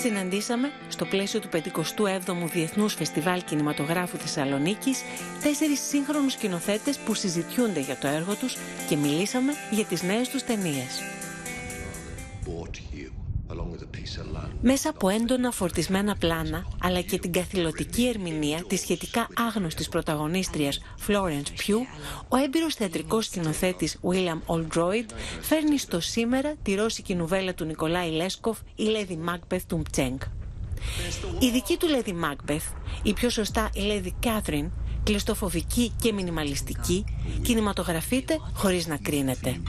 Συναντήσαμε στο πλαίσιο του 57ου Διεθνούς Φεστιβάλ Κινηματογράφου Θεσσαλονίκης 4 σύγχρονους σκηνοθέτες που συζητιούνται για το έργο τους και μιλήσαμε για τις νέες τους ταινίες. Μέσα από έντονα φορτισμένα πλάνα, αλλά και την καθηλωτική ερμηνεία της σχετικά άγνωστης πρωταγωνίστριας Florence Pugh, ο έμπειρος θεατρικός σκηνοθέτης William Oldroyd φέρνει στο σήμερα τη ρώσικη νουβέλα του Νικολάη Λέσκοφ, η Lady Macbeth του Μτσέγκ. Η δική του Lady Macbeth, ή πιο σωστά η Lady Catherine, κλειστοφοβική και μινιμαλιστική, κινηματογραφείται χωρίς να κρίνεται.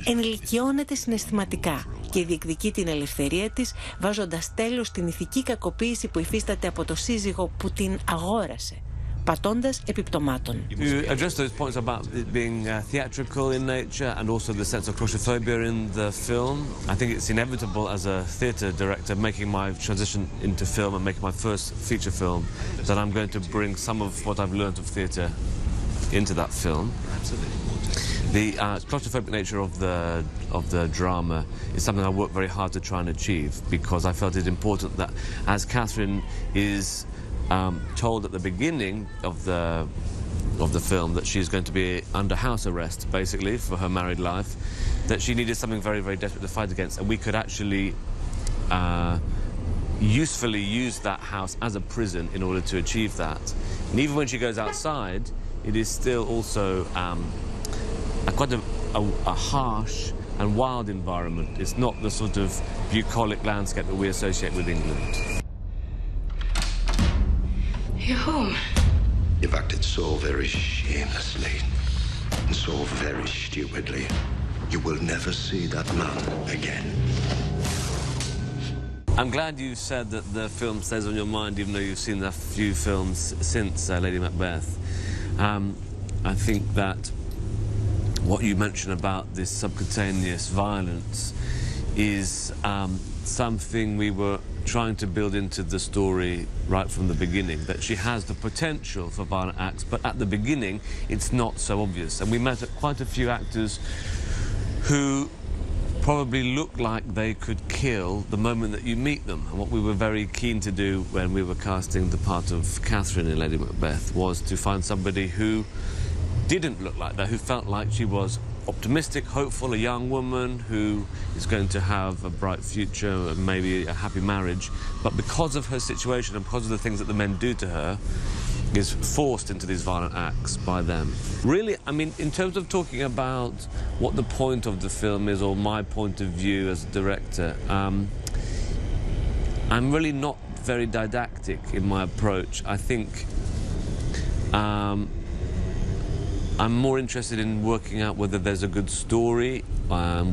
Ενηλικιώνεται συναισθηματικά και διεκδικεί την ελευθερία της, βάζοντας τέλος στην ηθική κακοποίηση που υφίσταται από το σύζυγο που την αγόρασε, πατώντας επιπτωμάτων. You address those points about it being theatrical in nature and also the sense of claustrophobia in the film. I think it's inevitable as a theatre director making my transition into film and making my first feature film that I'm going to bring some of what I've learned of theatre into that film. Absolutely. The claustrophobic nature of the drama is something I worked very hard to try and achieve because I felt it important that as Catherine is told at the beginning of the film that she's going to be under house arrest, basically, for her married life, that she needed something very, very desperate to fight against, and we could actually usefully use that house as a prison in order to achieve that. And even when she goes outside, it is still also quite a harsh and wild environment. It's not the sort of bucolic landscape that we associate with England. You're home. You've acted so very shamelessly and so very stupidly. You will never see that man again. I'm glad you said that the film stays on your mind even though you've seen a few films since Lady Macbeth. I think that what you mentioned about this subcutaneous violence is something we were trying to build into the story right from the beginning, that she has the potential for violent acts, but at the beginning it's not so obvious. And we met quite a few actors who probably look like they could kill the moment that you meet them. And what we were very keen to do when we were casting the part of Catherine in Lady Macbeth was to find somebody who didn't look like that, who felt like she was optimistic, hopeful, a young woman who is going to have a bright future and maybe a happy marriage, but because of her situation and because of the things that the men do to her, is forced into these violent acts by them. Really, I mean, in terms of talking about what the point of the film is or my point of view as a director, I'm really not very didactic in my approach. I think I'm more interested in working out whether there's a good story,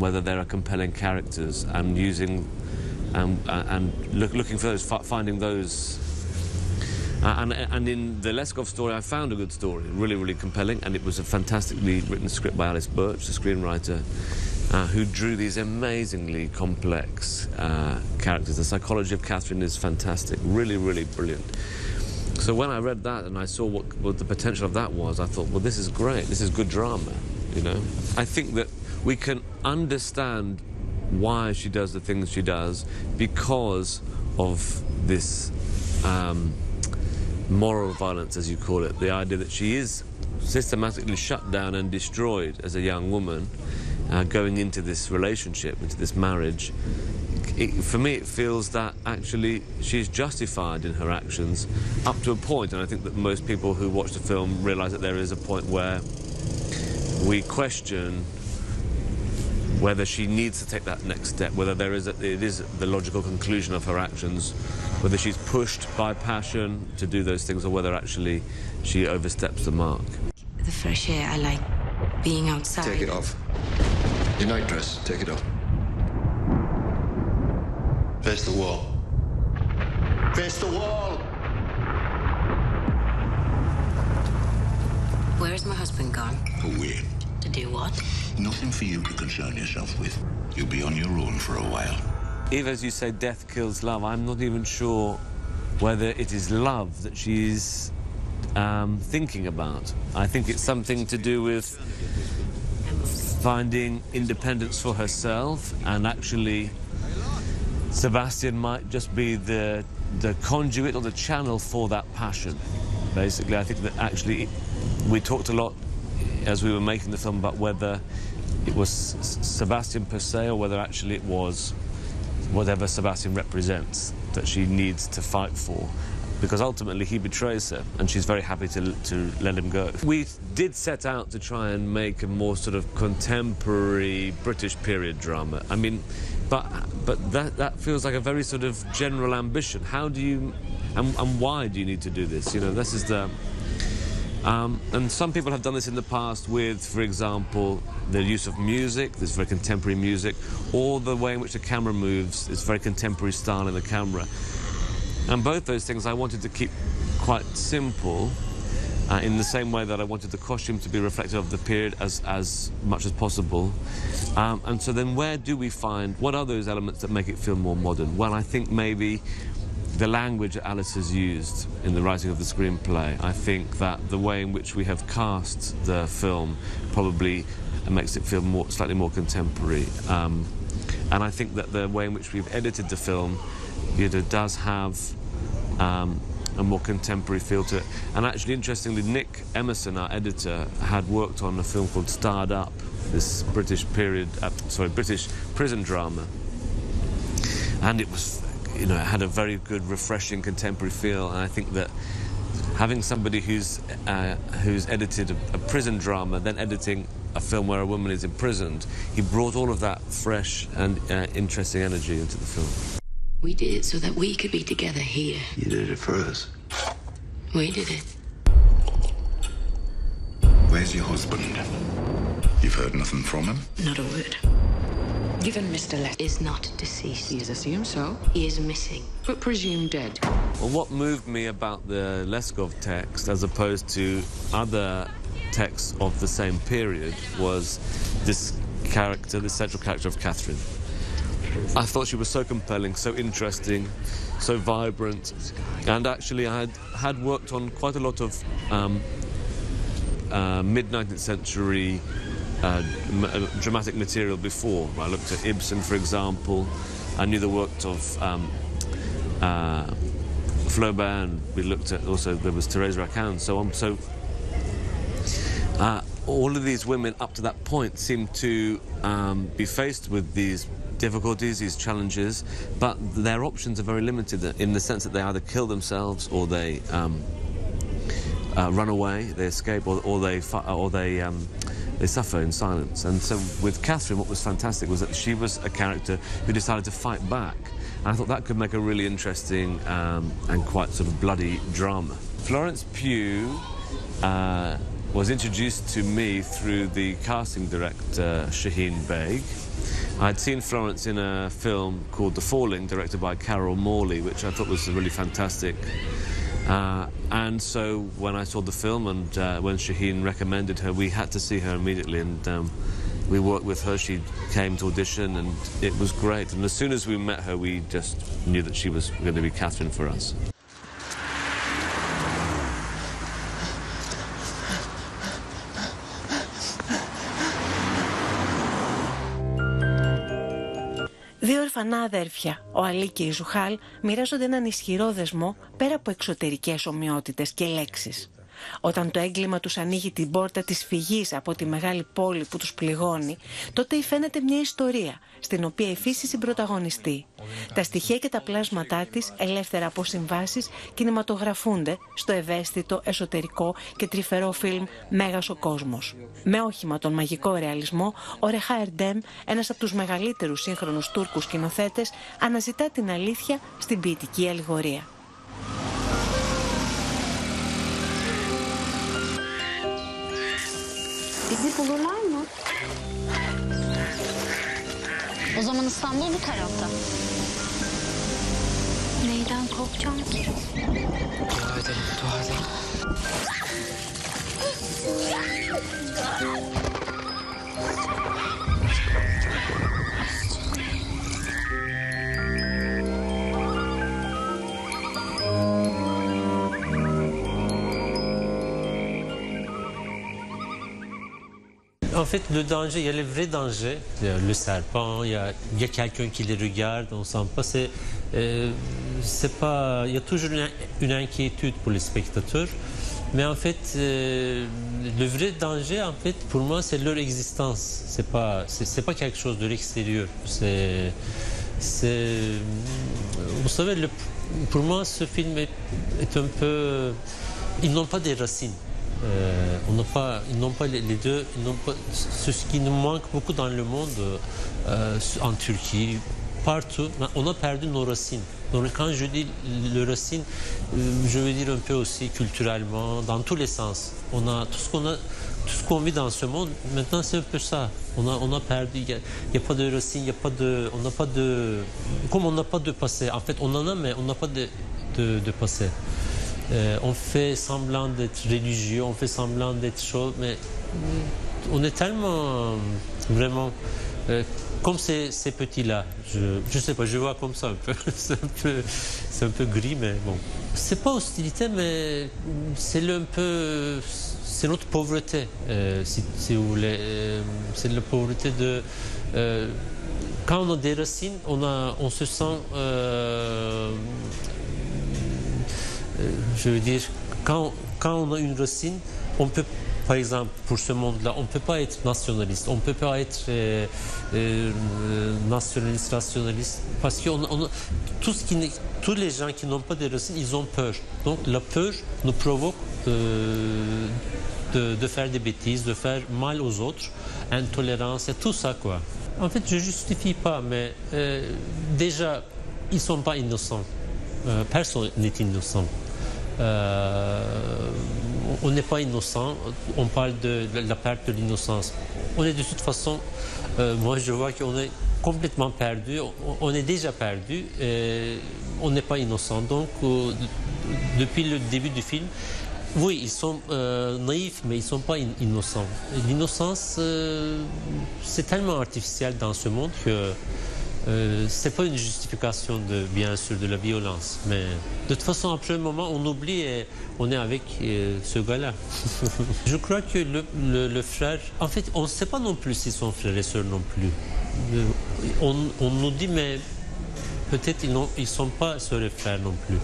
whether there are compelling characters, and using and looking for those, finding those. And in the Leskov story, I found a good story, really, really compelling, and it was a fantastically written script by Alice Birch, the screenwriter, who drew these amazingly complex characters. The psychology of Catherine is fantastic, really, really brilliant. So when I read that and I saw what the potential of that was, I thought, well, this is great. This is good drama, you know. I think that we can understand why she does the things she does because of this moral violence, as you call it. The idea that she is systematically shut down and destroyed as a young woman going into this relationship, into this marriage. For me, it feels that actually she's justified in her actions up to a point, and I think that most people who watch the film realise that there is a point where we question whether she needs to take that next step, whether it is the logical conclusion of her actions, whether she's pushed by passion to do those things, or whether actually she oversteps the mark. The fresh air, I like being outside. Take it off. Your night dress, take it off. Face the wall. Face the wall! Where has my husband gone? Away. To do what? Nothing for you to concern yourself with. You'll be on your own for a while. If, as you say, death kills love, I'm not even sure whether it is love that she's thinking about. I think it's something to do with finding independence for herself, and actually Sebastian might just be the conduit or the channel for that passion. Basically, I think that actually we talked a lot as we were making the film about whether it was Sebastian per se or whether actually it was whatever Sebastian represents that she needs to fight for, because ultimately he betrays her and she's very happy to let him go. We did set out to try and make a more sort of contemporary British period drama. I mean, but that feels like a very sort of general ambition. How do you and why do you need to do this? You know, this is the and some people have done this in the past with, for example, the use of music, this very contemporary music, or the way in which the camera moves, this very contemporary style in the camera. And both those things I wanted to keep quite simple, in the same way that I wanted the costume to be reflective of the period as much as possible. And so then where do we find, what are those elements that make it feel more modern? Well, I think maybe the language that Alice has used in the writing of the screenplay. I think that the way in which we have cast the film probably makes it feel slightly more contemporary. And I think that the way in which we've edited the film, you know, does have a more contemporary feel to it. And actually, interestingly, Nick Emerson, our editor, had worked on a film called Starred Up, this British prison drama. And it was, you know, it had a very good, refreshing, contemporary feel. And I think that having somebody who's edited a prison drama, then editing a film where a woman is imprisoned, he brought all of that fresh and interesting energy into the film. We did it so that we could be together here. You did it for us. We did it. Where's your husband? You've heard nothing from him? Not a word. Given Mr. Lett Is not deceased. he is assumed so, He is missing. but presumed dead. Well, what moved me about the Leskov text, as opposed to other texts of the same period, was this character, this central character of Catherine. I thought she was so compelling, so interesting, so vibrant, and actually I had worked on quite a lot of mid-19th century dramatic material before. I looked at Ibsen, for example. I knew the work of Flaubert, and we looked at also, there was Thérèse Raquin and so on. So all of these women up to that point seemed to be faced with these difficulties, these challenges, but their options are very limited in the sense that they either kill themselves or they run away, they escape, or they suffer in silence. And so with Catherine, what was fantastic was that she was a character who decided to fight back. And I thought that could make a really interesting and quite sort of bloody drama. Florence Pugh was introduced to me through the casting director, Shaheen Beg. I'd seen Florence in a film called The Falling, directed by Carol Morley, which I thought was really fantastic. And so when I saw the film and when Shaheen recommended her, we had to see her immediately, and we worked with her. She came to audition and it was great. And as soon as we met her, we just knew that she was going to be Catherine for us. Δύο ορφανά αδέρφια, ο Αλή και η Ζουχάλ, μοιράζονται έναν ισχυρό δεσμό πέρα από εξωτερικές ομοιότητες και λέξεις. Όταν το έγκλημα τους ανοίγει την πόρτα της φυγής από τη μεγάλη πόλη που τους πληγώνει, τότε υφαίνεται μια ιστορία, στην οποία η φύση συμπρωταγωνιστεί. Τα στοιχεία και τα πλάσματά της, ελεύθερα από συμβάσεις, κινηματογραφούνται στο ευαίσθητο, εσωτερικό και τρυφερό φιλμ «Μέγας ο κόσμος». Με όχημα τον μαγικό ρεαλισμό, ο Ρεχά Ερντέμ, ένας από τους μεγαλύτερους σύγχρονους Τούρκους σκηνοθέτες, αναζητά την αλήθεια στην ποιητική αλληγορία. Bizi bulurlar mı? O zaman İstanbul bu tarafta. Neyden korkacağım ki? Dua edelim, dua edelim. En fait, le danger, il y a le vrai danger, le serpent, il y a quelqu'un qui les regarde, on sent pas, c'est pas, il y a toujours une inquiétude pour les spectateurs, mais en fait, le vrai danger, en fait, pour moi, c'est leur existence, c'est pas quelque chose de l'extérieur, vous savez, pour moi, ce film est un peu, ils n'ont pas des racines. Ils n'ont pas les deux, ce qui nous manque beaucoup dans le monde, en Turquie, partout, on a perdu nos racines. Donc quand je dis les racines, je veux dire un peu aussi culturellement, dans tous les sens. On a tout ce qu'on vit dans ce monde. Maintenant, c'est un peu ça. On a perdu. Il n'y a pas de racines. On n'a pas de. Comme on n'a pas de passé. En fait, on en a, mais on n'a pas de passé. On fait semblant d'être religieux, on fait semblant d'être chaud, mais on est tellement vraiment comme ces petits-là. Je sais pas, je vois comme ça un peu. C'est un peu gris, mais bon. C'est pas hostilité, mais c'est c'est notre pauvreté, si vous voulez. C'est la pauvreté de. Quand on a des racines, on se sent. Je veux dire, quand on a une racine, on peut, par exemple, pour ce monde-là, on ne peut pas être nationaliste, on ne peut pas être nationaliste, rationaliste, parce que tous les gens qui n'ont pas de racines, ils ont peur. Donc la peur nous provoque de faire des bêtises, de faire mal aux autres, intolérance, et tout ça, quoi. En fait, je ne justifie pas, mais déjà, ils ne sont pas innocents. Personne n'est innocent. On n'est pas innocent, on parle de la perte de l'innocence. On est de toute façon, moi je vois qu'on est complètement perdu, on est déjà perdu, on n'est pas innocent. Donc depuis le début du film, oui, ils sont naïfs, mais ils ne sont pas innocents. L'innocence, c'est tellement artificiel dans ce monde que c'est pas une justification bien sûr de la violence, mais de toute façon après un moment on oublie et on est avec ce gars-là. Je crois que le frère, en fait on ne sait pas non plus s'ils sont frères et sœurs non plus. On nous dit mais peut-être ils sont pas sœurs et frères non plus.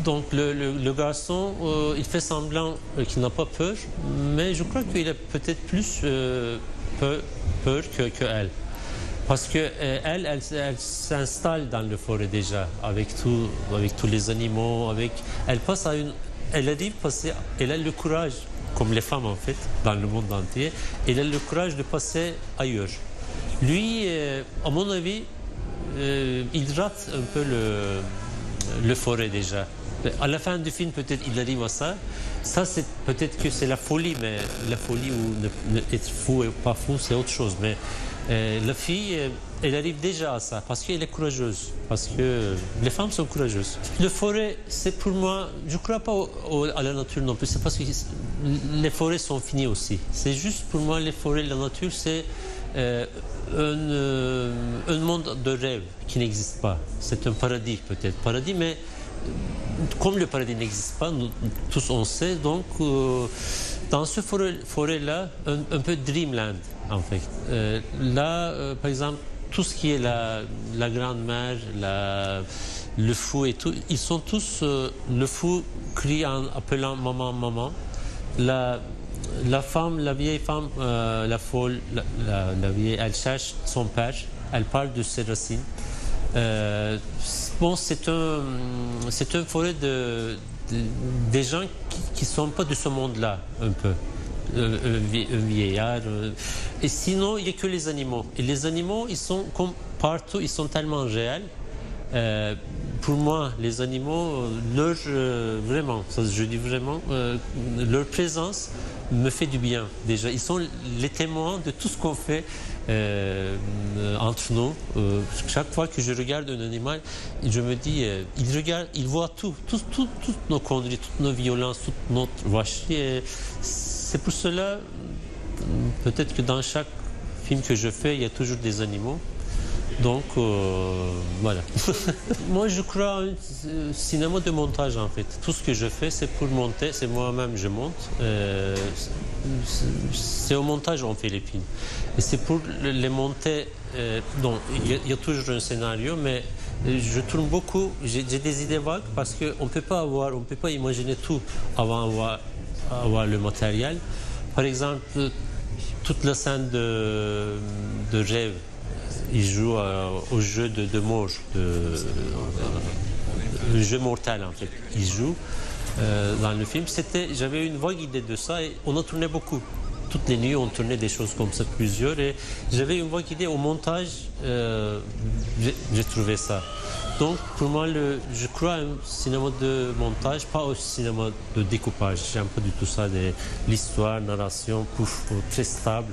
Donc le garçon il fait semblant qu'il n'a pas peur, mais je crois qu'il a peut-être plus peur que elle. Parce qu'elle s'installe dans le forêt déjà, avec tous les animaux, elle arrive passer, elle a le courage, comme les femmes en fait, dans le monde entier, elle a le courage de passer ailleurs. Lui, à mon avis, il rate un peu le forêt déjà. À la fin du film, peut-être il arrive à ça. Ça, c'est peut-être que c'est la folie, mais la folie ou être fou et pas fou, c'est autre chose. Mais la fille, elle arrive déjà à ça parce qu'elle est courageuse, parce que les femmes sont courageuses. Le forêt, c'est pour moi, je ne crois pas à la nature non plus, c'est parce que les forêts sont finies aussi. C'est juste pour moi, les forêts, la nature, c'est un monde de rêve qui n'existe pas. C'est un paradis peut-être, mais comme le paradis n'existe pas, nous tous on sait, donc dans ce forêt-là, un peu dreamland en fait. Là, par exemple, tout ce qui est la grand-mère, le fou et tout, ils sont tous, le fou crie en appelant maman, maman. La femme, la vieille femme, la folle, la vieille, elle cherche son père, elle parle de ses racines. Bon, c'est un forêt des gens qui ne sont pas de ce monde-là, un peu. Un vieillard. Et sinon, il n'y a que les animaux. Et les animaux, ils sont comme partout, ils sont tellement réels. Pour moi, les animaux, vraiment, ça, je dis vraiment, leur présence me fait du bien. Déjà, ils sont les témoins de tout ce qu'on fait entre nous. Chaque fois que je regarde un animal, je me dis, il voit toutes nos conneries, toutes nos violences, toute notre vacherie. Et c'est pour cela, peut-être que dans chaque film que je fais, il y a toujours des animaux. Donc, voilà. Moi, je crois à un cinéma de montage, en fait. Tout ce que je fais, c'est pour monter. C'est moi-même, je monte. C'est au montage qu'on fait les films. Et c'est pour les monter. Donc, il y a toujours un scénario, mais je tourne beaucoup. J'ai des idées vagues parce qu'on ne peut pas imaginer tout avant d'avoir le matériel. Par exemple, toute la scène de rêve. Il joue au jeu de mort, le jeu mortel en fait. Il joue dans le film. J'avais une vague idée de ça et on a tourné beaucoup. Toutes les nuits, on tournait des choses comme ça, plusieurs. Et j'avais une vague idée au montage. J'ai trouvé ça. Donc pour moi, je crois à un cinéma de montage, pas au cinéma de découpage. J'aime pas du tout ça, l'histoire, narration, très stable.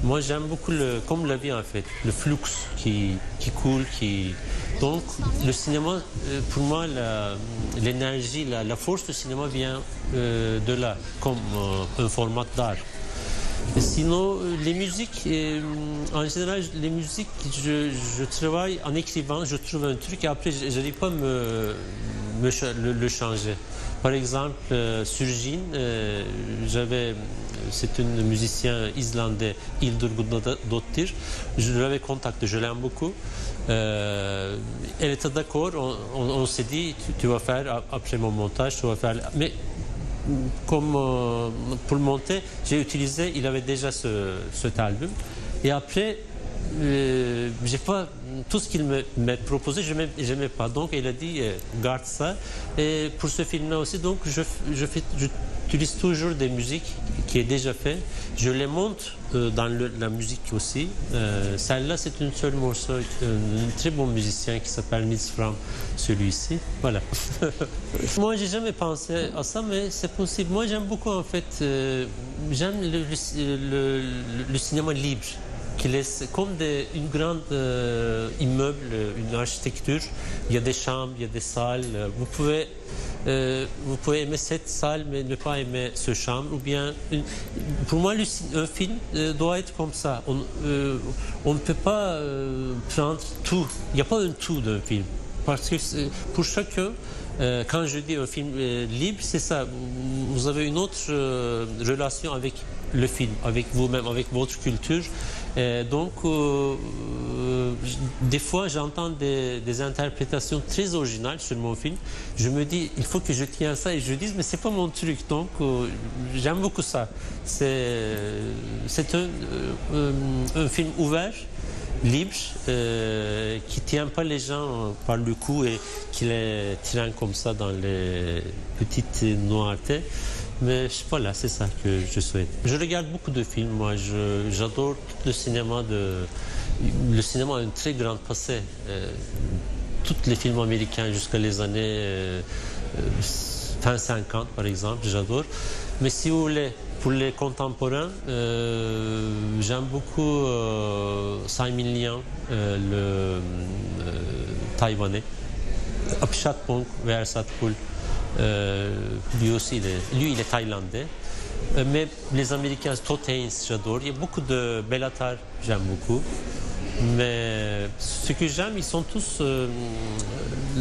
Moi, j'aime beaucoup, comme la vie en fait, le flux qui coule. Donc, le cinéma, pour moi, l'énergie, la force du cinéma vient de là, comme un format d'art. Sinon, les musiques, en général, les musiques, je travaille en écrivant, je trouve un truc et après, je n'arrive pas à le changer. Par exemple, sur Jin, c'est un musicien islandais, Hildur Guðnadóttir. Je l'avais contacté, je l'aime beaucoup. Elle était d'accord, on s'est dit, tu vas faire, après mon montage, tu vas faire... Mais comme pour le monter, j'ai utilisé, il avait déjà cet album. Et après, j'ai pas, tout ce qu'il m'a proposé, je n'aimais pas. Donc il a dit, garde ça. Et pour ce film-là aussi, donc j'utilise toujours des musiques qui est déjà fait. Je les monte dans la musique aussi. Celle-là, c'est une seule morceau, un très bon musicien qui s'appelle Nils Fram, celui-ci. Voilà. Moi, j'ai jamais pensé à ça, mais c'est possible. Moi, j'aime beaucoup, en fait, j'aime le cinéma libre, qui laisse comme une grande immeuble, une architecture. Il y a des chambres, il y a des salles. Vous pouvez aimer cette salle, mais ne pas aimer ce chambre. Ou bien, pour moi, un film doit être comme ça. On ne peut pas prendre tout. Il n'y a pas un tout d'un film. Parce que pour chacun, quand je dis un film libre, c'est ça. Vous avez une autre relation avec le film, avec vous-même, avec votre culture. Donc, des fois, j'entends des interprétations très originales sur mon film. Je me dis, il faut que je tienne à ça. Et je dis, mais c'est pas mon truc. Donc, j'aime beaucoup ça. C'est un film ouvert, libre, qui ne tient pas les gens par le cou et qui les traîne comme ça dans les petites noirtés. Mais voilà, c'est ça que je souhaite. Je regarde beaucoup de films, moi. J'adore le cinéma. Le cinéma a un très grand passé. Tous les films américains jusqu'à les années fin 50, par exemple, j'adore. Mais si vous voulez, pour les contemporains, j'aime beaucoup Simon Liang, le Taïwanais. Apichatpong, Versatpul. Lui aussi, il est thaïlandais. Mais les Américains, Todd Haynes, j'adore. Il y a beaucoup de Bellatar, j'aime beaucoup. Mais ce que j'aime, ils sont tous...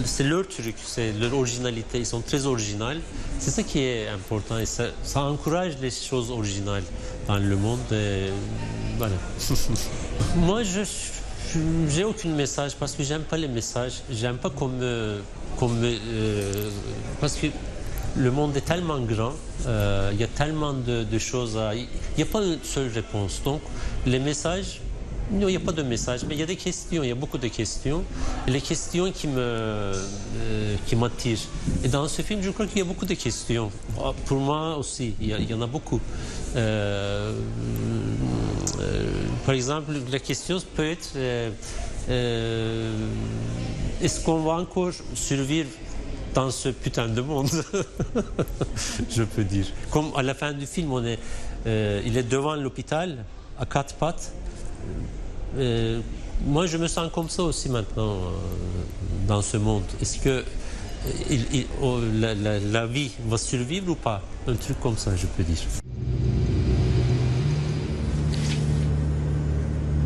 c'est leur truc, c'est leur originalité. Ils sont très originaux. C'est ça qui est important. Et ça encourage les choses originales dans le monde. Et voilà. Moi, j'ai aucun message parce que j'aime pas les messages. J'aime pas parce que le monde est tellement grand, il y a tellement de choses il n'y a pas une seule réponse. Donc, les messages, non, il n'y a pas de message, mais il y a des questions, il y a beaucoup de questions. Et les questions qui m'attirent. Et dans ce film, je crois qu'il y a beaucoup de questions. Pour moi aussi, il y en a beaucoup. Par exemple, la question peut être... est-ce qu'on va encore survivre dans ce putain de monde? Je peux dire. Comme à la fin du film, il est devant l'hôpital, à quatre pattes. Moi, je me sens comme ça aussi maintenant dans ce monde. Est-ce que la vie va survivre ou pas? Un truc comme ça, je peux dire.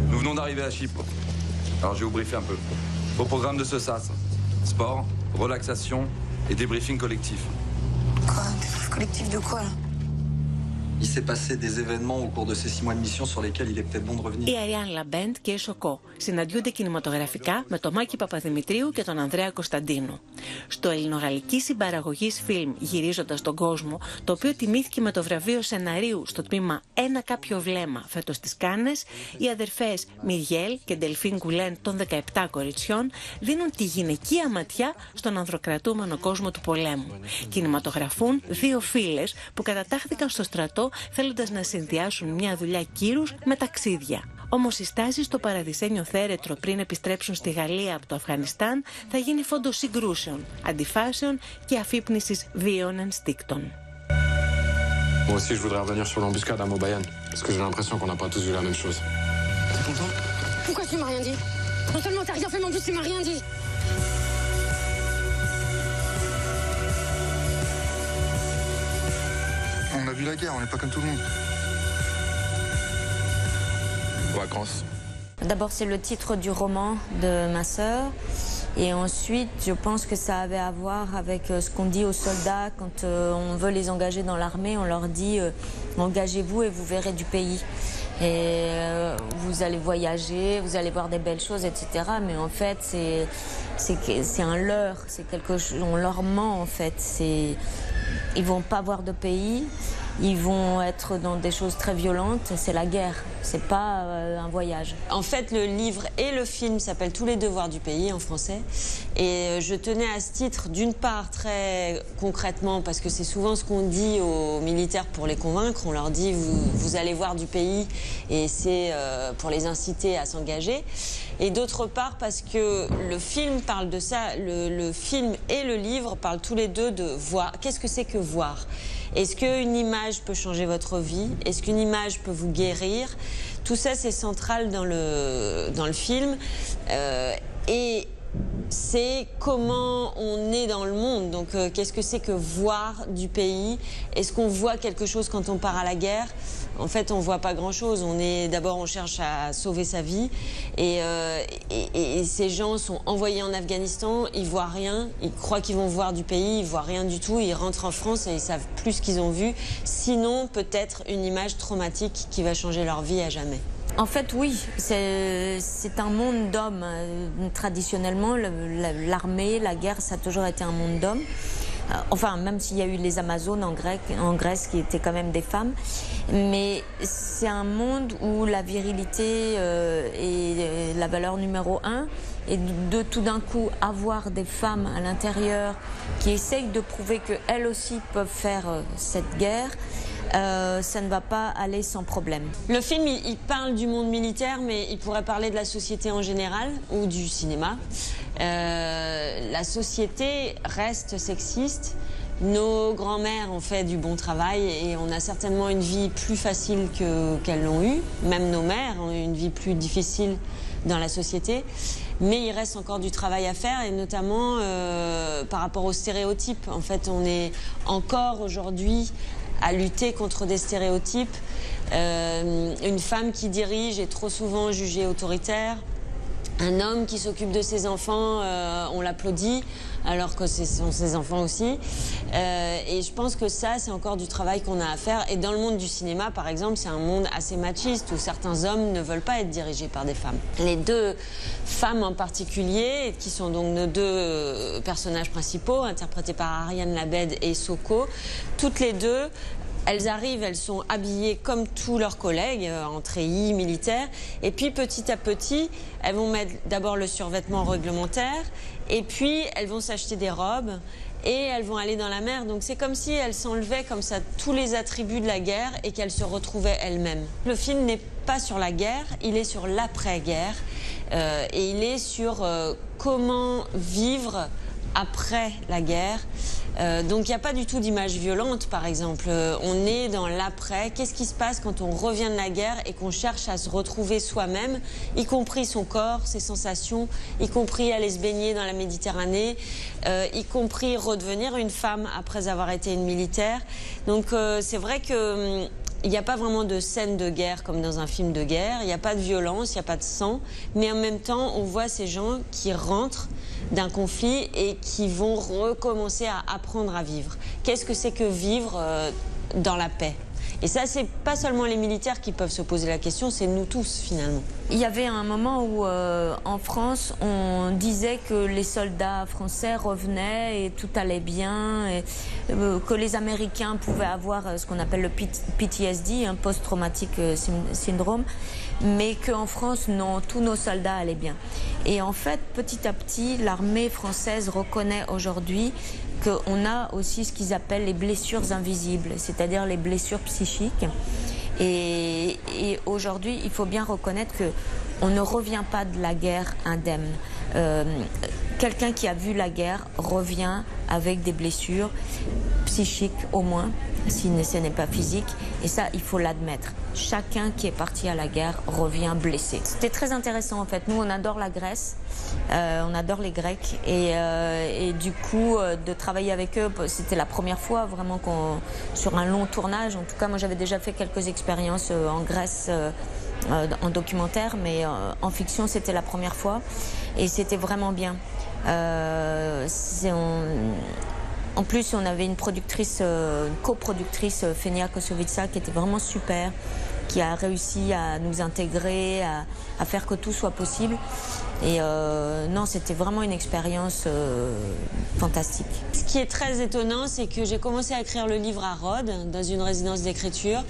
Nous venons d'arriver à Chypre. Alors je vais vous briefer un peu. Au programme de ce SAS, sport, relaxation et débriefing collectif. Quoi? Débrief collectif de quoi, là? Il s'est passé des événements au cours de ces 6 mois de mission sur lesquels il est peut-être bon de revenir. Η Αριάν Λαμπέντ και η Σοκό συναντιούνται κινηματογραφικά με τον Μάκη Παπαδημητρίου και τον Ανδρέα Κωνσταντίνου. Στο ελληνογαλλική συμπαραγωγής φιλμ Γυρίζοντας τον κόσμο, το οποίο τιμήθηκε με το βραβείο σεναρίου στο τμήμα Ένα κάποιο βλέμμα φέτος στις Κάνες, οι αδερφές Μυριέλ και Ντελφίν Γκουλέν των 17 κοριτσιών δίνουν τη γυναικεία ματιά στον ανδροκρατούμενο κόσμο του πολέμου. Κινηματογραφούν 2 φίλες που κατατάχθηκαν στο στρατό θέλοντας να συνδυάσουν μια δουλειά κύρους με ταξίδια. Όμως η στάση στο παραδεισένιο θέρετρο πριν επιστρέψουν στη Γαλλία από το Αφγανιστάν θα γίνει φόντος συγκρούσεων, αντιφάσεων και αφύπνισης βίων ενστίκτων. Moi aussi, je voudrais revenir sur l'embuscade à Mobayan, parce que j'ai l'impression qu'on n'a pas tous vu la même chose. T'es content? Pourquoi tu m'as rien dit? Non seulement t'as rien fait, mais en plus tu m'as rien dit. On a vu la guerre, on n'est pas comme tout le monde. Vacances. D'abord, c'est le titre du roman de ma sœur. Et ensuite, je pense que ça avait à voir avec ce qu'on dit aux soldats quand on veut les engager dans l'armée. On leur dit engagez-vous et vous verrez du pays. Et vous allez voyager, vous allez voir des belles choses, etc. Mais en fait, c'est un leurre. C'est quelque chose, on leur ment en fait. Ils vont pas voir de pays. Ils vont être dans des choses très violentes, c'est la guerre, c'est pas un voyage. En fait, le livre et le film s'appellent Tous les devoirs du pays en français. Et je tenais à ce titre, d'une part, très concrètement, parce que c'est souvent ce qu'on dit aux militaires pour les convaincre. On leur dit, vous allez voir du pays, et c'est pour les inciter à s'engager. Et d'autre part, parce que le film parle de ça, le film et le livre parlent tous les deux de voir. Qu'est-ce que c'est que voir ? Est-ce qu'une image peut changer votre vie? Est-ce qu'une image peut vous guérir? Tout ça, c'est central dans le film. Et c'est comment on est dans le monde. Donc, qu'est-ce que c'est que voir du pays? Est-ce qu'on voit quelque chose quand on part à la guerre? En fait, on ne voit pas grand-chose. D'abord, on cherche à sauver sa vie. Et ces gens sont envoyés en Afghanistan, ils ne voient rien. Ils croient qu'ils vont voir du pays, ils ne voient rien du tout. Ils rentrent en France et ils ne savent plus ce qu'ils ont vu. Sinon, peut-être une image traumatique qui va changer leur vie à jamais. En fait, oui, c'est un monde d'hommes. Traditionnellement, l'armée, la guerre, ça a toujours été un monde d'hommes. Enfin, même s'il y a eu les Amazones en Grèce qui étaient quand même des femmes. Mais c'est un monde où la virilité est la valeur numéro 1. Et de tout d'un coup avoir des femmes à l'intérieur qui essayent de prouver qu'elles aussi peuvent faire cette guerre, ça ne va pas aller sans problème. Le film, il parle du monde militaire, mais il pourrait parler de la société en général ou du cinéma. La société reste sexiste. Nos grands-mères ont fait du bon travail et on a certainement une vie plus facile qu'elles l'ont eue. Même nos mères ont eu une vie plus difficile dans la société. Mais il reste encore du travail à faire, et notamment par rapport aux stéréotypes. En fait, on est encore aujourd'hui à lutter contre des stéréotypes. Une femme qui dirige est trop souvent jugée autoritaire. Un homme qui s'occupe de ses enfants, on l'applaudit, alors que ce sont ses enfants aussi. Et je pense que ça, c'est encore du travail qu'on a à faire. Et dans le monde du cinéma, par exemple, c'est un monde assez machiste, où certains hommes ne veulent pas être dirigés par des femmes. Les 2 femmes en particulier, qui sont donc nos 2 personnages principaux, interprétés par Ariane Labed et Soko, toutes les 2... Elles arrivent, elles sont habillées comme tous leurs collègues, en treillis, militaires. Et puis, petit à petit, elles vont mettre d'abord le survêtement réglementaire. Et puis, elles vont s'acheter des robes. Et elles vont aller dans la mer. Donc, c'est comme si elles s'enlevaient comme ça tous les attributs de la guerre et qu'elles se retrouvaient elles-mêmes. Le film n'est pas sur la guerre, il est sur l'après-guerre. Et il est sur comment vivre après la guerre. Donc il n'y a pas du tout d'image violente, par exemple. On est dans l'après. Qu'est-ce qui se passe quand on revient de la guerre et qu'on cherche à se retrouver soi-même, y compris son corps, ses sensations, y compris aller se baigner dans la Méditerranée, y compris redevenir une femme après avoir été une militaire. Donc c'est vrai que il n'y a pas vraiment de scène de guerre comme dans un film de guerre, il n'y a pas de violence, il n'y a pas de sang, mais en même temps, on voit ces gens qui rentrent d'un conflit et qui vont recommencer à apprendre à vivre. Qu'est-ce que c'est que vivre dans la paix ? Et ça, c'est pas seulement les militaires qui peuvent se poser la question, c'est nous tous, finalement. Il y avait un moment où, en France, on disait que les soldats français revenaient et tout allait bien, et que les Américains pouvaient avoir ce qu'on appelle le PTSD, un post-traumatic syndrome, mais qu'en France, non, tous nos soldats allaient bien. Et en fait, petit à petit, l'armée française reconnaît aujourd'hui qu'on a aussi ce qu'ils appellent les blessures invisibles, c'est-à-dire les blessures psychiques. Et aujourd'hui, il faut bien reconnaître qu'on ne revient pas de la guerre indemne. Quelqu'un qui a vu la guerre revient avec des blessures psychiques au moins, si ce n'est pas physique. Et ça, il faut l'admettre. Chacun qui est parti à la guerre revient blessé. C'était très intéressant en fait. Nous, on adore la Grèce, on adore les Grecs. Et du coup, de travailler avec eux, c'était la première fois vraiment sur un long tournage. En tout cas, moi, j'avais déjà fait quelques expériences en Grèce, en documentaire, mais en fiction, c'était la première fois. Et c'était vraiment bien. En plus, on avait une coproductrice, Fenia Kosovica, qui était vraiment super, qui a réussi à nous intégrer, à faire que tout soit possible. Et non, c'était vraiment une expérience fantastique. Ce qui est très étonnant, c'est que j'ai commencé à écrire le livre à Rhodes, dans une résidence d'écriture.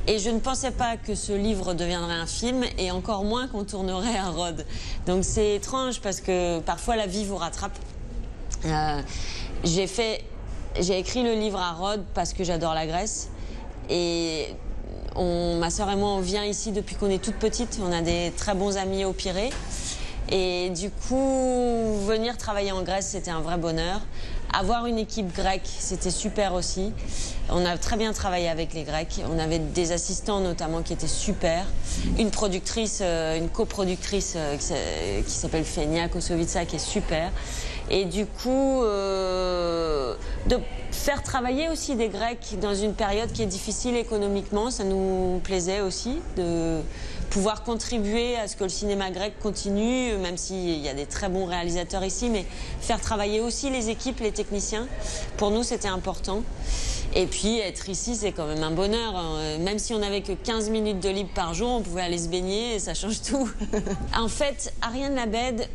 Et je ne pensais pas que ce livre deviendrait un film, et encore moins qu'on tournerait à Rhodes. Donc c'est étrange, parce que parfois la vie vous rattrape. J'ai écrit le livre à Rhodes parce que j'adore la Grèce. Et ma sœur et moi, on vient ici depuis qu'on est toute petite. On a des très bons amis au Pirée. Et du coup, venir travailler en Grèce, c'était un vrai bonheur. Avoir une équipe grecque, c'était super aussi. On a très bien travaillé avec les Grecs. On avait des assistants notamment qui étaient super. Une productrice, une coproductrice qui s'appelle Fenia Kosovica, qui est super. Et du coup, de faire travailler aussi des Grecs dans une période qui est difficile économiquement, ça nous plaisait aussi de pouvoir contribuer à ce que le cinéma grec continue, même s'il y a des très bons réalisateurs ici, mais faire travailler aussi les équipes, les techniciens, pour nous c'était important. Et puis être ici, c'est quand même un bonheur. Même si on n'avait que 15 minutes de libre par jour, on pouvait aller se baigner et ça change tout. En fait, Ariane Labed,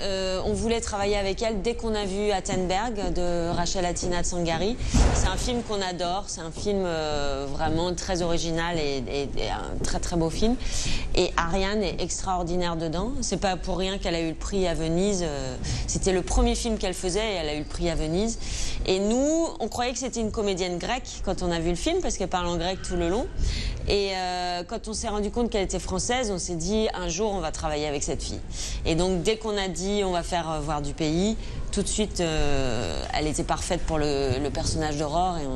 on voulait travailler avec elle dès qu'on a vu Attenberg de Rachel Atina Tsangari. C'est un film qu'on adore, c'est un film vraiment très original et un très très beau film. Et Ariane est extraordinaire dedans. C'est pas pour rien qu'elle a eu le prix à Venise. C'était le premier film qu'elle faisait et elle a eu le prix à Venise. Et nous, on croyait que c'était une comédienne grecque quand on a vu le film, parce qu'elle parle en grec tout le long. Et quand on s'est rendu compte qu'elle était française, on s'est dit un jour on va travailler avec cette fille. Et donc dès qu'on a dit on va faire voir du pays, tout de suite elle était parfaite pour le personnage d'Aurore et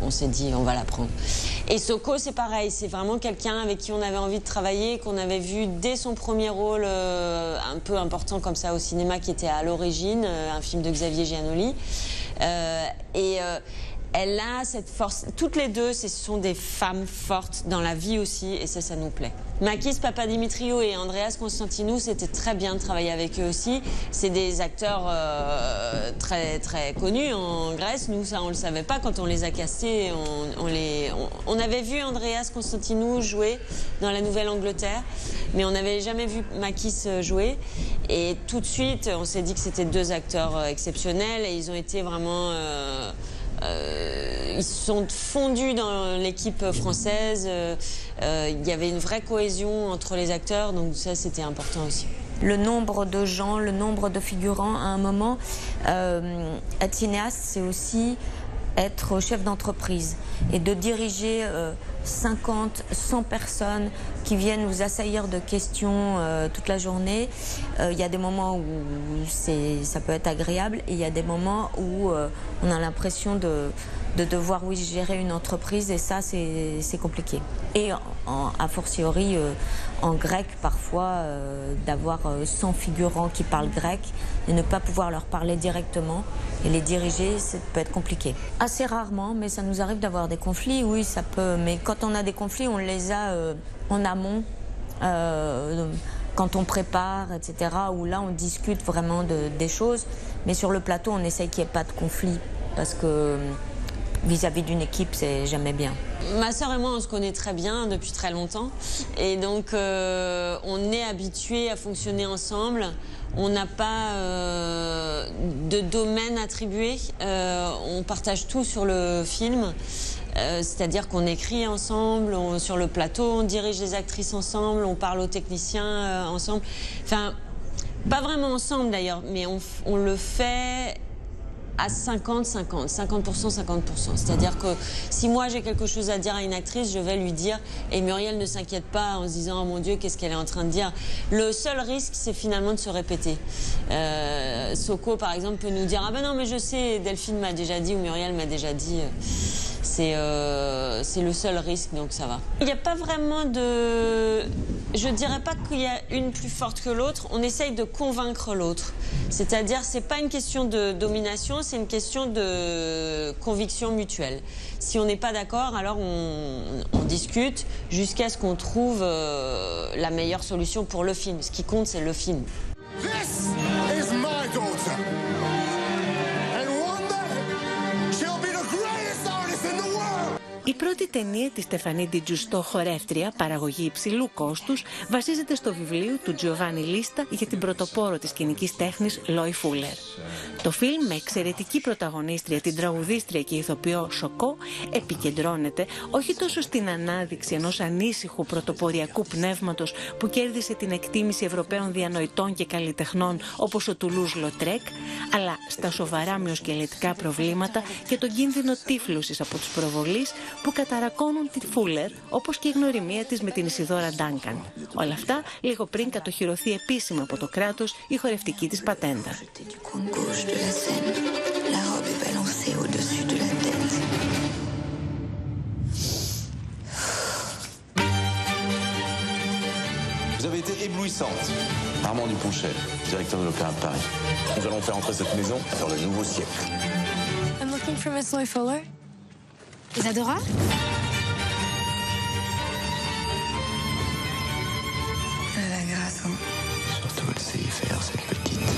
on s'est dit on va la prendre. Et Soko c'est pareil, c'est vraiment quelqu'un avec qui on avait envie de travailler, qu'on avait vu dès son premier rôle un peu important comme ça au cinéma, qui était À l'origine, un film de Xavier Giannoli. Elle a cette force. Toutes les deux, ce sont des femmes fortes dans la vie aussi, et ça nous plaît. Makis Papadimitriou et Andreas Constantinou, c'était très bien de travailler avec eux aussi. C'est des acteurs très très connus en Grèce. Nous, ça, on le savait pas quand on les a castés. On avait vu Andreas Constantinou jouer dans La Nouvelle-Angleterre, mais on n'avait jamais vu Makis jouer. Et tout de suite, on s'est dit que c'était deux acteurs exceptionnels, et ils ont été vraiment... ils sont fondus dans l'équipe française. Il y avait une vraie cohésion entre les acteurs, donc ça c'était important aussi. Le nombre de gens, le nombre de figurants, à un moment, être cinéaste, c'est aussi être chef d'entreprise et de diriger 50, 100 personnes qui viennent vous assaillir de questions toute la journée. Il y a des moments où ça peut être agréable et il y a des moments où on a l'impression de devoir gérer une entreprise et ça c'est compliqué. Et a fortiori en grec parfois d'avoir 100 figurants qui parlent grec et ne pas pouvoir leur parler directement et les diriger, ça peut être compliqué. Assez rarement, mais ça nous arrive d'avoir des conflits, oui ça peut, mais quand on a des conflits on les a en amont. Quand on prépare, etc., où là on discute vraiment des choses, mais sur le plateau on essaye qu'il n'y ait pas de conflit parce que vis-à-vis d'une équipe, c'est jamais bien. Ma sœur et moi, on se connaît très bien depuis très longtemps. Et donc, on est habitués à fonctionner ensemble. On n'a pas de domaine attribué. On partage tout sur le film. C'est-à-dire qu'on écrit ensemble, sur le plateau, on dirige les actrices ensemble, on parle aux techniciens ensemble. Enfin, pas vraiment ensemble d'ailleurs, mais on le fait à 50-50, 50%, 50%. C'est-à-dire que si moi j'ai quelque chose à dire à une actrice, je vais lui dire, et Muriel ne s'inquiète pas en se disant, oh mon Dieu, qu'est-ce qu'elle est en train de dire. Le seul risque, c'est finalement de se répéter. Soko, par exemple, peut nous dire, ah ben non, mais je sais, Delphine m'a déjà dit, ou Muriel m'a déjà dit. C'est le seul risque, donc ça va. Il n'y a pas vraiment de... Je dirais pas qu'il y a une plus forte que l'autre. On essaye de convaincre l'autre. C'est-à-dire, c'est pas une question de domination, c'est une question de conviction mutuelle. Si on n'est pas d'accord, alors on discute jusqu'à ce qu'on trouve la meilleure solution pour le film. Ce qui compte, c'est le film. This is my daughter. Η πρώτη ταινία της Στεφανή Τζουστό, χορεύτρια, παραγωγή υψηλού κόστους, βασίζεται στο βιβλίο του Τζιοβάνι Λίστα για την πρωτοπόρο της σκηνικής τέχνης Λόι Φούλερ. Το φιλμ με εξαιρετική πρωταγωνίστρια, την τραγουδίστρια και ηθοποιό Σοκό, επικεντρώνεται όχι τόσο στην ανάδειξη ενός ανήσυχου πρωτοποριακού πνεύματος που κέρδισε την εκτίμηση Ευρωπαίων διανοητών και καλλιτεχνών όπως ο Τουλούς Λοτρέκ, αλλά στα σοβαρά μυοσκελετικά προβλήματα και τον κίνδυνο τύφλωσης από τους προβολείς που καταρακώνουν τη Φούλερ, όπως και η γνωριμία της με την Ισιδώρα Ντάνκαν. Όλα αυτά λίγο πριν κατοχυρωθεί επίσημα από το κράτος η χορευτική της πατέντα. Vous avez été éblouissante. Armand Duponchel, directeur de l'Opéra de Paris. Nous allons faire entrer cette maison dans le nouveau siècle. I'm looking for Miss Loy Fuller. Isadora? Elle a la grâce, hein. Surtout, elle sait y faire, cette petite.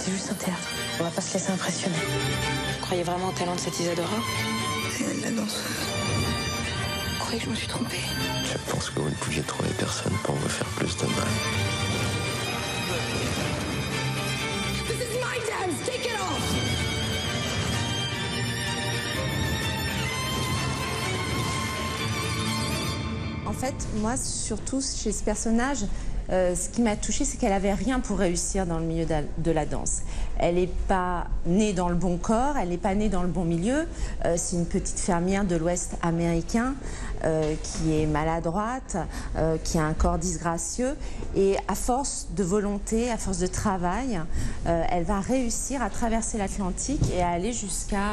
C'est juste un théâtre. On va pas se laisser impressionner. Vous croyez vraiment au talent de cette Isadora? C'est elle, la danseuse. Vous croyez que je me suis trompée? Je pense que vous ne pouviez trouver personne pour vous faire plus de mal. This is my dance! Take it off! En fait, moi, surtout chez ce personnage, ce qui m'a touchée, c'est qu'elle avait rien pour réussir dans le milieu de la danse. Elle n'est pas née dans le bon corps, elle n'est pas née dans le bon milieu. C'est une petite fermière de l'Ouest américain qui est maladroite, qui a un corps disgracieux. Et à force de volonté, à force de travail, elle va réussir à traverser l'Atlantique et à aller jusqu'à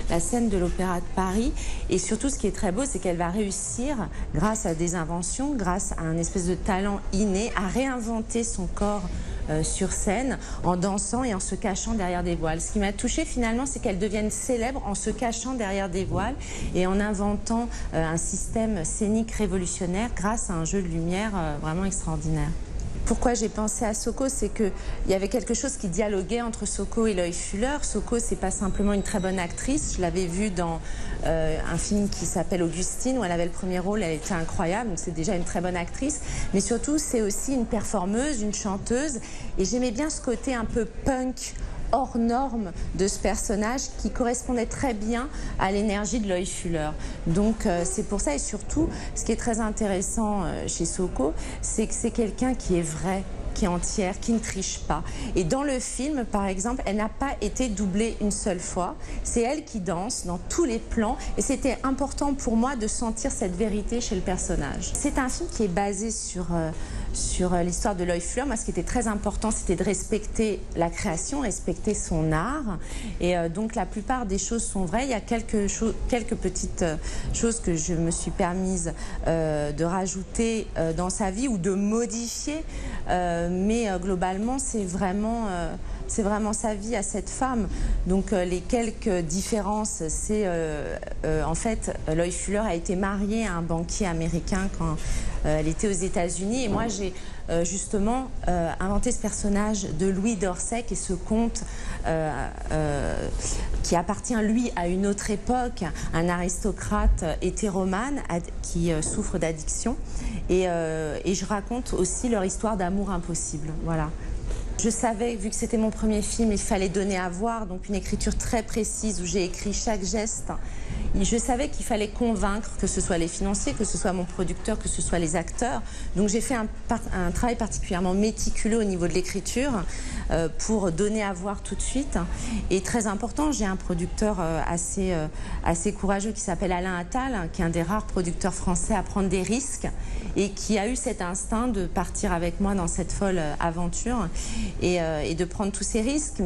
la scène de l'Opéra de Paris. Et surtout, ce qui est très beau, c'est qu'elle va réussir, grâce à des inventions, grâce à un espèce de talent inné, à réinventer son corps sur scène en dansant et en se cachant derrière des voiles. Ce qui m'a touchée finalement, c'est qu'elle devienne célèbre en se cachant derrière des voiles et en inventant un système scénique révolutionnaire grâce à un jeu de lumière vraiment extraordinaire. Pourquoi j'ai pensé à Soko, c'est qu'il y avait quelque chose qui dialoguait entre Soko et Loy Fuller. Soko, c'est pas simplement une très bonne actrice. Je l'avais vue dans un film qui s'appelle Augustine, où elle avait le premier rôle, elle était incroyable, donc c'est déjà une très bonne actrice. Mais surtout, c'est aussi une performeuse, une chanteuse. Et j'aimais bien ce côté un peu punk, hors norme de ce personnage qui correspondait très bien à l'énergie de Loy Fuller. Donc c'est pour ça, et surtout ce qui est très intéressant chez Soko, c'est que c'est quelqu'un qui est vrai, qui est entière, qui ne triche pas. Et dans le film, par exemple, elle n'a pas été doublée une seule fois. C'est elle qui danse dans tous les plans et c'était important pour moi de sentir cette vérité chez le personnage. C'est un film qui est basé sur l'histoire de Loie Fuller. Moi, ce qui était très important, c'était de respecter la création, respecter son art. Et donc, la plupart des choses sont vraies. Il y a quelques petites choses que je me suis permise de rajouter dans sa vie ou de modifier. Mais globalement, c'est vraiment sa vie à cette femme. Donc les quelques différences, c'est en fait, Loie Fuller a été mariée à un banquier américain quand elle était aux États-Unis. Et moi, j'ai justement inventé ce personnage de Louis d'Orsay, qui est ce conte qui appartient, lui, à une autre époque, un aristocrate hétéromane qui souffre d'addiction. Et je raconte aussi leur histoire d'amour impossible. Voilà. Je savais, vu que c'était mon premier film, il fallait donner à voir, donc une écriture très précise où j'ai écrit chaque geste. Et je savais qu'il fallait convaincre, que ce soit les financiers, que ce soit mon producteur, que ce soit les acteurs. Donc j'ai fait un travail particulièrement méticuleux au niveau de l'écriture pour donner à voir tout de suite. Et très important, j'ai un producteur assez courageux qui s'appelle Alain Attal, qui est un des rares producteurs français à prendre des risques et qui a eu cet instinct de partir avec moi dans cette folle aventure et de prendre tous ces risques.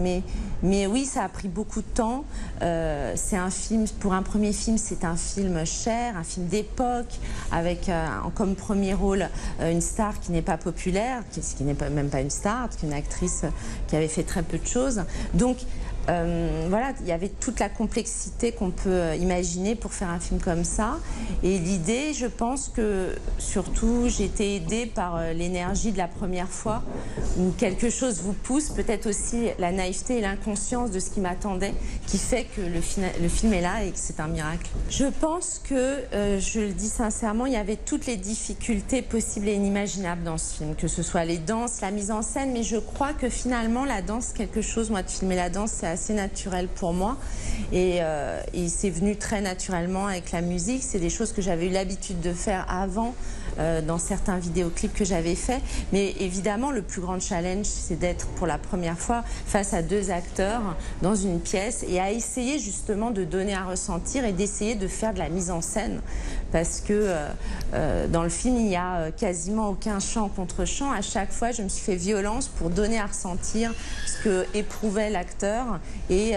Mais oui, ça a pris beaucoup de temps. C'est un film, pour un premier film, c'est un film cher, un film d'époque, avec comme premier rôle une star qui n'est pas populaire, qui n'est même pas une star, qui est une actrice qui avait fait très peu de choses. Donc voilà, il y avait toute la complexité qu'on peut imaginer pour faire un film comme ça. Et l'idée, je pense que surtout, j'ai été aidée par l'énergie de la première fois, où quelque chose vous pousse, peut-être aussi la naïveté et l'inconscience de ce qui m'attendait, qui fait que le film est là et que c'est un miracle. Je pense que, je le dis sincèrement, il y avait toutes les difficultés possibles et inimaginables dans ce film, que ce soit les danses, la mise en scène, mais je crois que finalement, la danse, quelque chose, moi, de filmer la danse, c'est assez naturel pour moi et c'est venu très naturellement avec la musique. C'est des choses que j'avais eu l'habitude de faire avant dans certains vidéoclips que j'avais fait, mais évidemment le plus grand challenge, c'est d'être pour la première fois face à deux acteurs dans une pièce et à essayer justement de donner à ressentir et d'essayer de faire de la mise en scène, parce que dans le film il n'y a quasiment aucun chant contre chant. À chaque fois je me suis fait violence pour donner à ressentir ce que éprouvait l'acteur et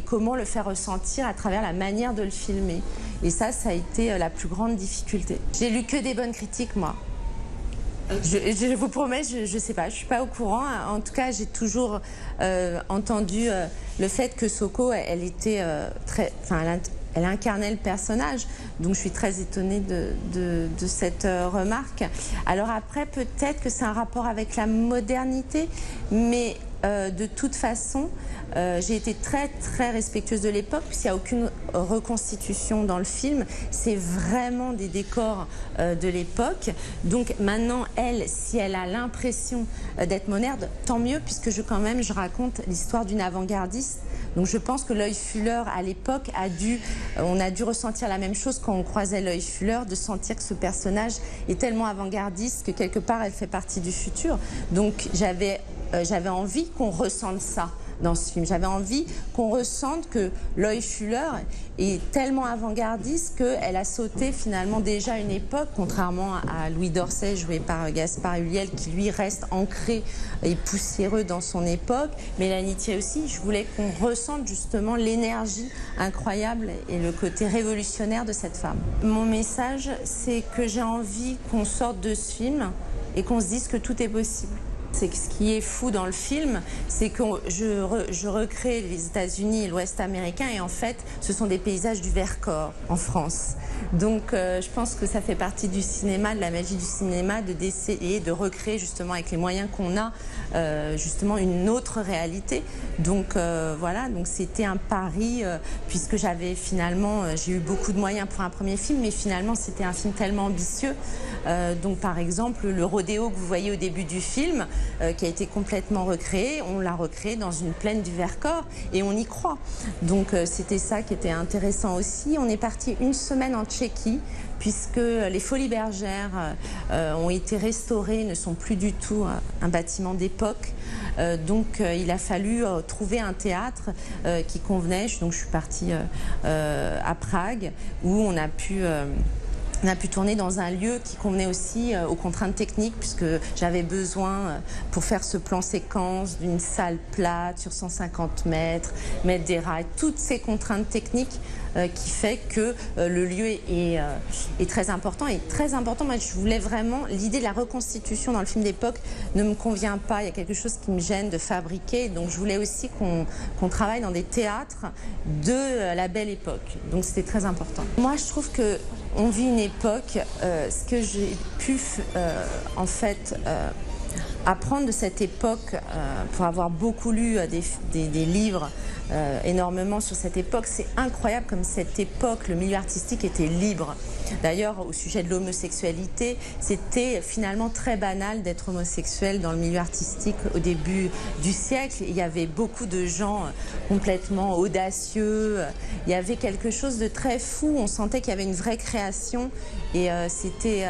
comment le faire ressentir à travers la manière de le filmer. Et ça a été la plus grande difficulté. J'ai lu que des bonnes critiques, moi. Je vous promets, je sais pas, je suis pas au courant. En tout cas, j'ai toujours entendu le fait que Soko, elle était elle incarnait le personnage. Donc je suis très étonnée de cette remarque. Alors après, peut-être que c'est un rapport avec la modernité, mais de toute façon, j'ai été très très respectueuse de l'époque, puisqu'il n'y a aucune reconstitution dans le film. C'est vraiment des décors de l'époque. Donc maintenant, elle, si elle a l'impression d'être moderne, tant mieux, puisque je raconte l'histoire d'une avant-gardiste. Donc je pense que Loie Fuller, à l'époque, on a dû ressentir la même chose quand on croisait Loie Fuller, de sentir que ce personnage est tellement avant-gardiste que quelque part, elle fait partie du futur. Donc j'avais envie qu'on ressente ça dans ce film. J'avais envie qu'on ressente que Loie Fuller est tellement avant-gardiste qu'elle a sauté finalement déjà une époque, contrairement à Louis d'Orsay, joué par Gaspard Ulliel, qui lui reste ancré et poussiéreux dans son époque. Mélanie Thierry aussi, je voulais qu'on ressente justement l'énergie incroyable et le côté révolutionnaire de cette femme. Mon message, c'est que j'ai envie qu'on sorte de ce film et qu'on se dise que tout est possible. C'est que ce qui est fou dans le film, c'est que je recrée les États-Unis et l'Ouest américain et en fait, ce sont des paysages du Vercors en France. Donc je pense que ça fait partie du cinéma, de la magie du cinéma, d'essayer de recréer justement avec les moyens qu'on a justement une autre réalité. Donc voilà, donc c'était un pari puisque j'ai eu beaucoup de moyens pour un premier film, mais finalement c'était un film tellement ambitieux. Donc par exemple, le rodéo que vous voyez au début du film, qui a été complètement recréée, on l'a recréée dans une plaine du Vercors et on y croit. Donc c'était ça qui était intéressant aussi. On est parti une semaine en Tchéquie, puisque les Folies Bergères ont été restaurées, ne sont plus du tout un bâtiment d'époque. Donc il a fallu trouver un théâtre qui convenait. Donc je suis partie à Prague, où on a pu tourner dans un lieu qui convenait aussi aux contraintes techniques, puisque j'avais besoin, pour faire ce plan séquence, d'une salle plate sur 150 mètres, mettre des rails, toutes ces contraintes techniques qui fait que le lieu est très important. Et très important, moi je voulais vraiment, l'idée de la reconstitution dans le film d'époque ne me convient pas, il y a quelque chose qui me gêne de fabriquer, donc je voulais aussi qu'on travaille dans des théâtres de la belle époque, donc c'était très important. Moi je trouve que on vit une époque, ce que j'ai pu en fait apprendre de cette époque, pour avoir beaucoup lu des livres énormément sur cette époque, c'est incroyable comme cette époque, le milieu artistique était libre. D'ailleurs, au sujet de l'homosexualité, c'était finalement très banal d'être homosexuel dans le milieu artistique au début du siècle. Il y avait beaucoup de gens complètement audacieux, il y avait quelque chose de très fou, on sentait qu'il y avait une vraie création et c'était,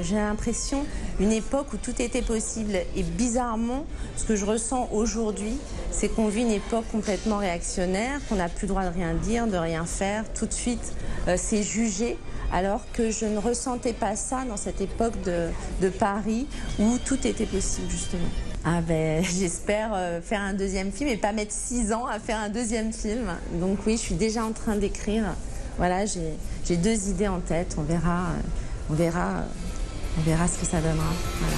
j'ai l'impression, une époque où tout était possible. Et bizarrement, ce que je ressens aujourd'hui, c'est qu'on vit une époque complètement réactionnaire, qu'on n'a plus le droit de rien dire, de rien faire, tout de suite c'est jugé. Alors que je ne ressentais pas ça dans cette époque de Paris où tout était possible justement. Ah ben, j'espère faire un deuxième film et pas mettre 6 ans à faire un deuxième film. Donc oui, je suis déjà en train d'écrire. Voilà, j'ai 2 idées en tête. On verra ce que ça donnera. Voilà.